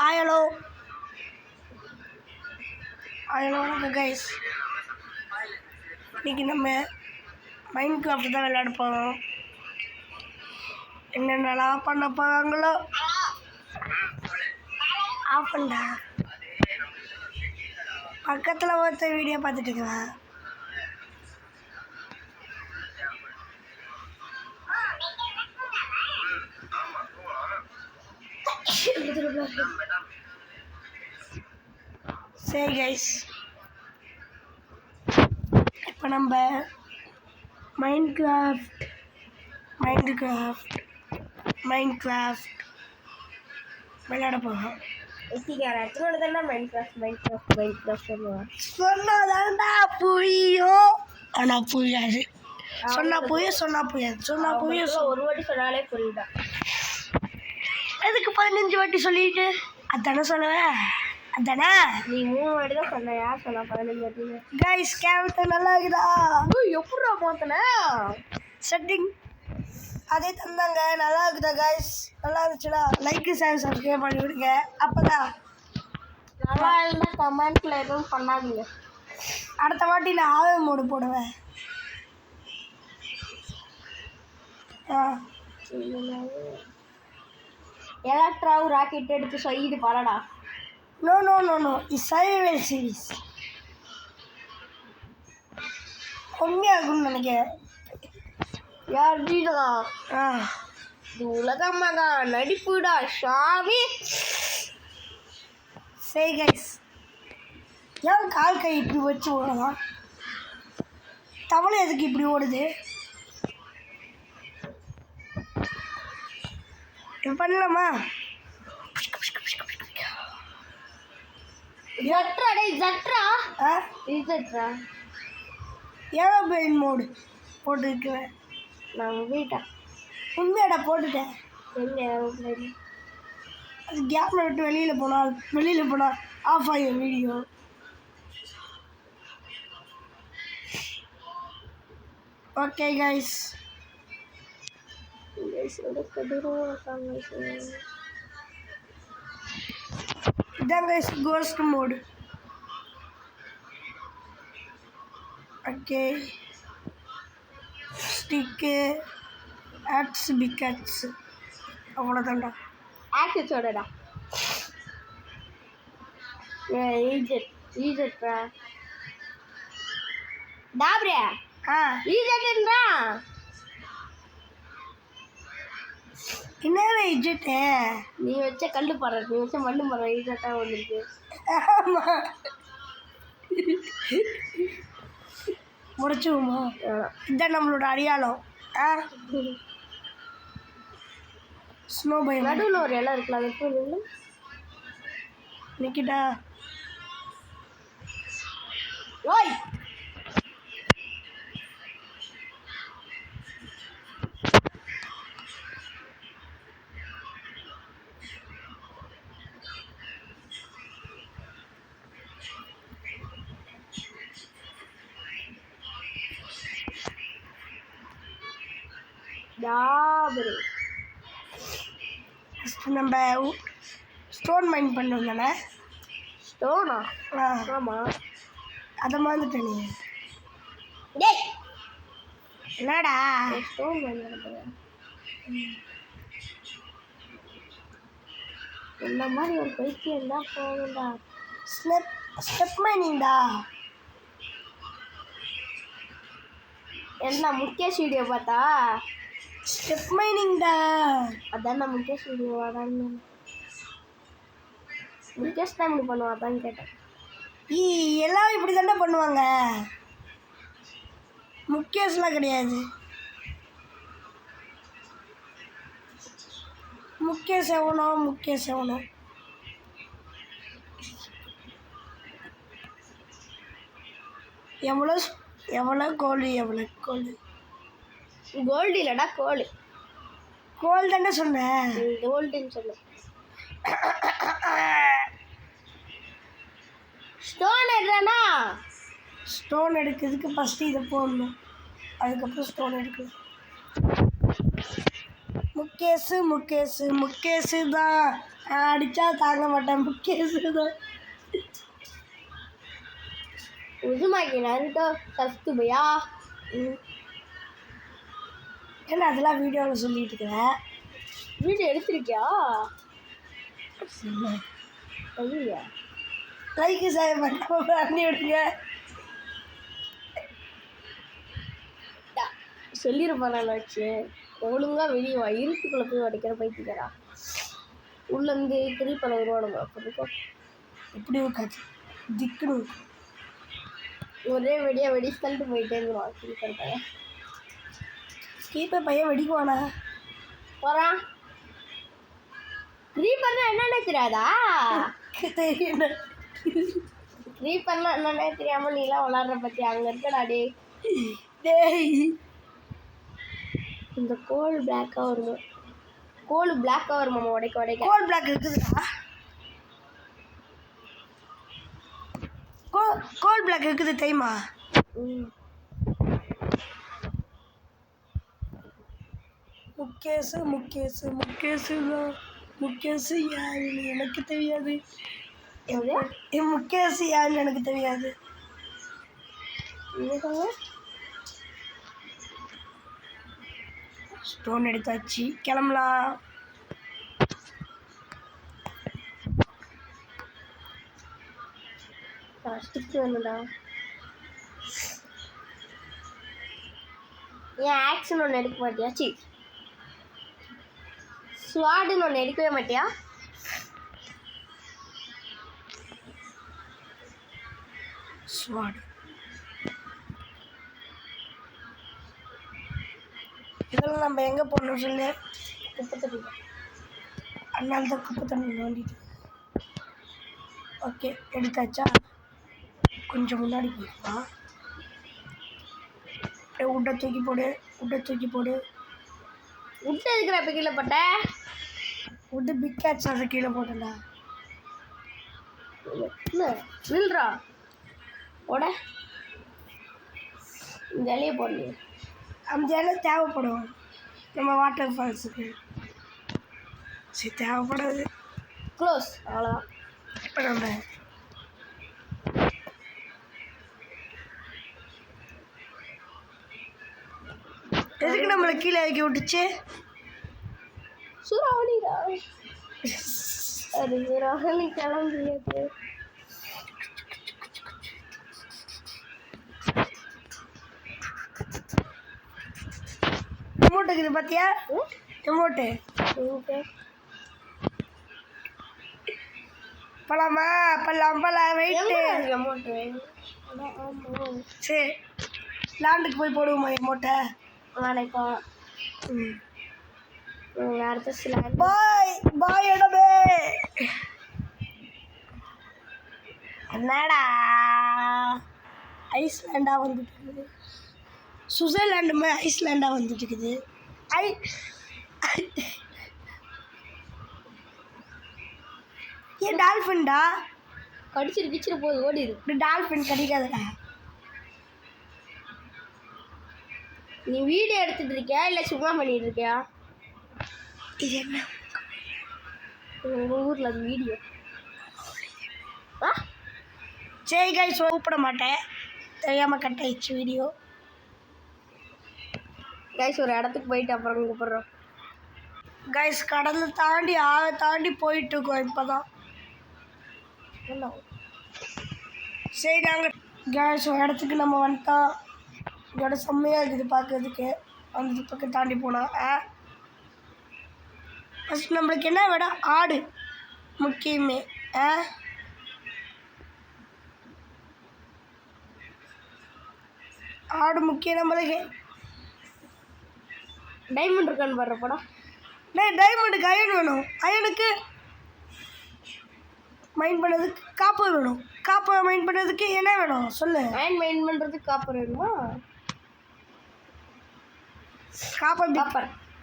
Hello வணக்கம் guys. இன்றைக்கி நம்ம மைண்ட் கிராஃப்ட் தான் விளையாட போகிறோம். என்னென்னலாம் பண்ண போகிறாங்களோ ஆஃப் பண்ண பக்கத்தில் ஒருத்தர் வீடியோ பார்த்துட்டு இருக்கிறேன். சரி கைஸ், இப்போ நம்ம மைண்ட் கிராஃப்ட் விளையாட போகிறோம். சொன்னாதான்டா புரியும், ஆனால் புரியாது. சொன்னால் புரியும். ஒரு வாட்டி சொன்னாலே புரியுதா? எதுக்கு 15 வாட்டி சொல்லிட்டு? அதானே சொல்லுவேன். அதானே நீ 3 வாட்டி தான் சொன்ன. யார் சொன்னா 15 வாட்டி? கைஸ் கேரக்டர் நல்லா இருக்குதா? எப்படா மாத்தின செட்டிங் அதே தந்தாங்க. நல்லா இருக்குதா கைஸ்? நல்லா இருந்துச்சுடா. லைக் ஷேர் சப்ஸ்கிரைப் பண்ணி விடுங்க. அப்போதான் நல்லா இருந்தால் கமெண்ட்ல எதுவும் பண்ணாதீங்க. அடுத்த வாட்டி நான் ஆவே மோடு போடுவேன். எலக்ட்ராவும் ராக்கெட் எடுத்து சொல்லிட்டு பாடடா. No it's survival series. உண்மையாகும்னு நினைக்கிறேன். யார் நீடா? ஆ, இது உலகமாக நடிப்புடா சாமி. சரி கைஸ், ஏன் கால் கை இப்படி வச்சு ஓடலாம்? தவளை எதுக்கு இப்படி ஓடுது? இது பண்ணலாமா? ஜட்ரா டேய் ஜட்ரா. ஆ, ஜட்ரா ஏரோப்ளேன் மோடு போட்டுருக்குறேன். நான் வீட்டேன். உண்மையாடா போட்டுட்டேன். எங்க ஏரோப்ளேன்? அது கேமில் விட்டு வெளியில் போனால் ஆஃப் ஆகிடும் வீடியோ. ஓகே கைஸ், இதான் கைஸ் கோஸ்ட் மோடு. ஓகே, ஸ்டிக்கு ஆட்ஸ் பிக்கட்ஸ் அவ்வளோதான்டா. ஆக்சோடா ஈஜெட்ரா டாப்ரே. ஈஜெட்ன்றா என்ன இஜெட்டு? நீ வச்ச கல்லு பாரு, நீ வச்ச மண்ணு பாரு. ஈஜெட்டா வந்துருக்கு. ஆமாம், முடிச்சுவோமா? இதுதான் நம்மளோட அடையாளம். ஸ்னோ பை நடுவில் ஒரு இடம் இருக்குல்ல, அது எப்படி நிக்கிட்டா? ஓய் டாபரே. நம்ம ஸ்டோன் மைன் பண்ணோம் தானே? ஸ்டோனா? ஆமாம், அதை மறந்துட்டேன். நீ டேய் என்னடா ஸ்டோன் மைன் பண்ணுறேன்? இந்த மாதிரி ஒரு பைத்தியம் தான் போகும்டா. ஸ்டெப் மைனிங்டா. என்ன முகேஷ் வீடியோ பார்த்தா? ஸ்டெப் மைனிங்டா. அதான் நான் முகேஷ் வீடியோ வாடான்னு. முகேஷ் தான் இப்படி பண்ணுவான், அதான் கேட்டேன். எல்லாம் இப்படி தானே பண்ணுவாங்க. முகேஷ்லாம் கிடையாது. முகேஷ் எவனோ எவ்வளோ கோல்டு கோல்டு இல்லைடா, கோல்டு தானே சொன்னேன். கோல்டுன்னு சொல்லு. ஸ்டோன் எடுறனா? ஸ்டோன் எடுக்கிறதுக்கு ஃபஸ்ட்டு இதை போடணும், அதுக்கப்புறம் ஸ்டோன் எடுக்கணும். முக்கேசு தான். அடித்தா தாங்க மாட்டேன். முக்கேசு தான். உசுமாக்கி நருட்டோ சஸ்துபையா. ஏன்னா அதெல்லாம் வீடியோவில் சொல்லிட்டு இருக்கிறேன். வீடியோ எடுத்திருக்கியா? ஐயா லைக்கு சேவ் பண்ணி விடுங்க. சொல்லியிருப்பான் நான் வச்சு ஒழுங்காக வெளியே வா. இருட்டுக்குள்ளே போய் உடைக்கிற பைத்தியக்காரா. உள்ளேருந்து கிரிப்பனை உருவாடுங்க. அப்போ எப்படி இருக்காது திக்குன்னு ஒரே வெடியாக வெடி தள்ளிட்டு போயிட்டே இருந்துருவான் கிரிப்பன் பையன். கீப்பர் பையன் வெடிக்குவானா? போகிறான். கிரீப்பர்னா என்னன்னே தெரியாதா? தெரியல. கிரீப்பர்னா என்னன்னே தெரியாமல் நீலாம் விளாட்ற பற்றி அங்கே இருக்கடா டே. டேய் இந்த கோல் பிளாக்காக வருமா? கோல் பிளாக்காக வருமாம்மா உடைக்க உடைக்க. கோல் பிளாக் இருக்குதுடா. கோல் பிளாக் இருக்குது தெரியுமா? முக்கேசு யாருன்னு எனக்கு தெரியாது. என் முக்கேசு யாருன்னு எனக்கு தெரியாது. ஸ்டோன் எடுத்தாச்சு, கிளம்பலாம். ஸ்டிக் வேணும்டா. ஏன் ஆக்ஷன் ஒன்று எடுக்க மாட்டியா? சி ஸ்வாடுன்னு ஒன்று எடுக்கவே மாட்டியா? ஸ்வாட் இதெல்லாம் நம்ம எங்கே போடணும் சொல்லு? குப்பை தண்ணி. அதனால தான் குப்பை தண்ணி நோண்டிட்டு. ஓகே எடுத்தாச்சா? கொஞ்சம் முன்னாடி போயிடலாம். உட்டை தூக்கி போடு. உட்டு இருக்கிற இப்போ கீழே போட்ட உட்டு பிக் கேட்ஸ் அதை கீழே போட்டேன்டா. நில்றா போட. இந்த இலையை போடலையே. அந்த இலை தேவைப்படும் நம்ம வாட்டர் ஃபால்ஸுக்கு. சரி தேவைப்படாது. க்ளோஸ் அவ்வளோதான். இப்போ நம்ம எதுக்கு நம்மளை கீழே இறக்கி விட்டுச்சு? சூறாவளிடா. அது சூறாவளி கிளம்பியது. ரிமோட் இருக்குது பார்த்தியா? ரிமோட்டு பலாம் வெயிட்டு. சரி லேண்டுக்கு போய் போடுவோமா ரிமோட்டை? வணக்கம். பாய் இடமே. என்னடா ஐஸ்லாண்டாக வந்துட்டு இருக்குது. சுவிட்சர்லாண்டுமே ஐஸ்லாண்டாக வந்துட்டு இருக்குது. ஏன் டால்ஃபின்டா? கடிச்சிட்டு போகுது, ஓடிடு. டால்ஃபின் கடிக்காதடா. நீ வீடியோ எடுத்துட்டு இருக்கியா இல்லை சும்மா பண்ணிட்டு இருக்கியா? இது என்ன உங்கள் ஊரில் அது வீடியோ? சரி கைஸ் கூப்பிட மாட்டேன், தெரியாமல் கட் ஆயிடுச்சு வீடியோ. கைஸ் ஒரு இடத்துக்கு போயிட்டு அப்புறம் கூப்பிட்றோம். கைஸ் கடலை தாண்டி தாண்டி போயிட்டு இருக்கோம் இப்போ தான். சரி நாங்கள் கைஸ் ஒரு இடத்துக்கு நம்ம வந்துட்டோம். இதோட செம்மையாக இருக்குது பார்க்கறதுக்கு. அந்த பக்கம் தாண்டி போனால் ஃபஸ்ட் நம்மளுக்கு என்ன விட ஆடு முக்கியமே. ஆடு முக்கியம் நம்மளுக்கு. டைமண்ட் இருக்கான்னு பாடுற படம். டைமண்டுக்கு அயன் வேணும். அயனுக்கு மைண்ட் பண்ணதுக்கு காப்பர் வேணும். காப்பர் மைண்ட் பண்ணுறதுக்கு என்ன வேணும் சொல்லு? அயன் மைண்ட் பண்ணுறதுக்கு காப்பர் வேணுமா?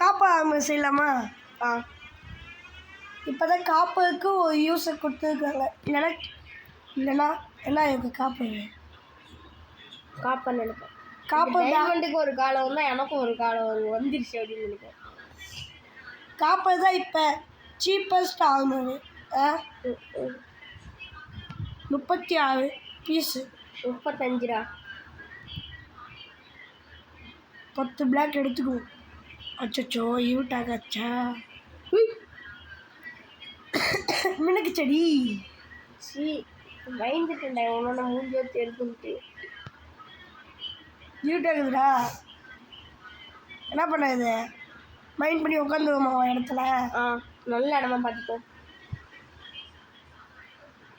காப்பர் செய்யலாமா? இப்போ தான் காப்பருக்கு ஒரு யூஸை கொடுத்துருக்காங்க. இல்லைன்னா என்ன எனக்கு காப்பர் நினைப்பேன். காப்பர் டைமண்டுக்கு ஒரு காலம் வந்தால் எனக்கும் ஒரு காலம் வந்துருச்சு அப்படின்னு நினைப்பேன். காப்பர் தான் இப்போ சீப்பஸ்ட் ஆகுது. 36 பீஸு. 35 10 பிளாக் எடுத்துக்குவோம். அச்சோ இருட்டாகச்சா. மினுக்கு செடி பயந்துட்டேன்டா உன்னோட மூஞ்சி வச்சு எடுத்துட்டு. இருட்டாகுதுடா, என்ன பண்ண இது? மைண்ட் பண்ணி உட்காந்துருவோமா இடத்துல? நல்ல இடமா பார்த்துக்கோ.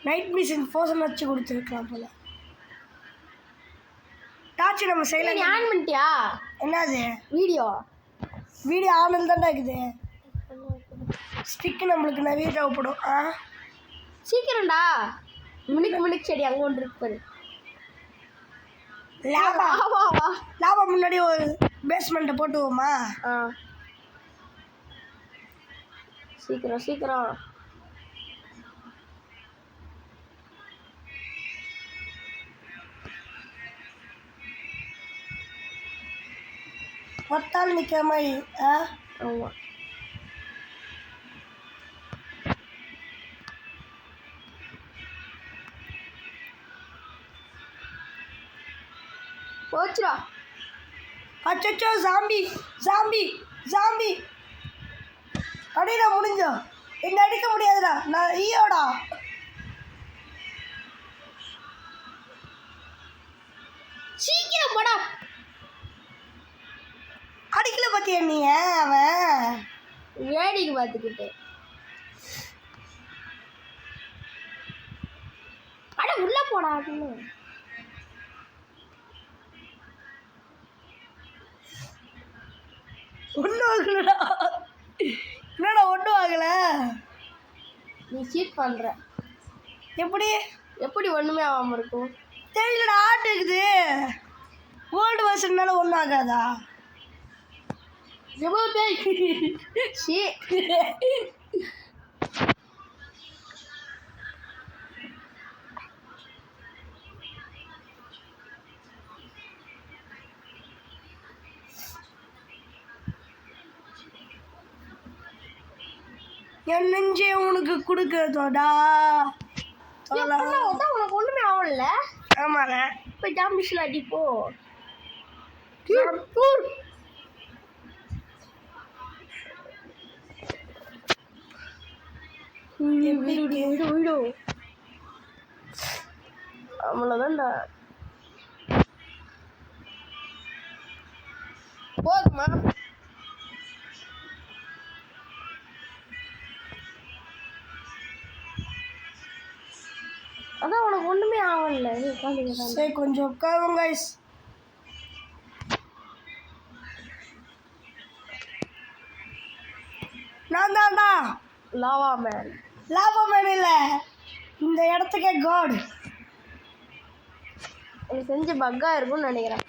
நைட் மிஷின் ஃபோர்ஸன் வச்சு கொடுத்துருக்கலாம் போல. டார்ச் நம்ம சைலண்ட் ஆன் பண்ணிட்டியா? என்னது? வீடியோ ஆனில் தான்டா இருக்குது. ஸ்டிக்கு நம்மளுக்கு நிறைய தேவைப்படும். சீக்கிரம்டா. மினுக்கு செடி அங்கே ஒன்று இருக்கு பாரு. லாபா முன்னாடி ஒரு பேஸ்மெண்ட்டை போட்டுவோமா? சீக்கிரம் ஒத்தால் நிற்கிற மாதிரி. ஆமாம். போச்சுடா. அச்சோ ஜாம்பி அடிடா, முடிஞ்சோம். என்ன அடிக்க முடியாதுடா, நான் ஈயோடா. சீக்கிரம் போடா. அடிக்கல பத்தியா நீ? அவன் வேடிக்கை பார்த்துக்கிட்டு அட உள்ள போடா. ஒன்றும் ஆகலடா. என்னடா ஒன்றும் ஆகல? நீ சீட் பண்ற. எப்படி ஒண்ணுமே ஆகாம இருக்கும்? தெரியலடா, ஆட்டு இருக்குது. ஓல்டு வருஷன்னால ஒன்றும் ஆகாதா? என் நெஞ்சே உனக்கு கொடுக்கறதோடா. உனக்கு ஒண்ணுமே ஆகல. ஆமாங்க. இப்போ ஜாம்பிஸ்ல அடிப்போ. அவ்வளோதான்டா. போதுமா? அதான் உனக்கு ஒண்ணுமே ஆகல. சரி கொஞ்சம் உட்காருங்க கைஸ். நான் தான்டா லாவா மேன் இல்லை, இந்த இடத்துக்கே காட். எனக்கு செஞ்ச பக்கா இருக்கும்னு நினைக்கிறேன்.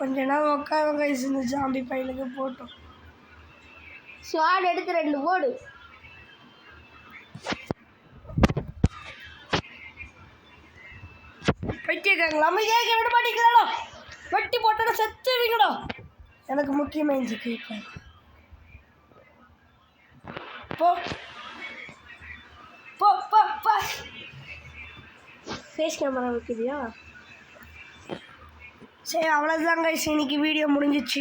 கொஞ்ச நேரம் உட்காருங்க கைஸ். இந்த ஜாம்பி பையனுக்கு போட்டோம். ஸ்வாட் எடுத்து 2 போடு. வெட்டிக்காங்களா? நம்ம கேட்க விட மாட்டேங்கிறாடா. வெட்டி போட்டோட செத்துவீங்கடா. எனக்கு முக்கியமாக இருந்துச்சு. இப்போ போ போ போ. ஃபேஸ் கேமரா வைக்கிறியா? சரி அவ்வளோதாங்க, இன்னைக்கு வீடியோ முடிஞ்சிச்சு.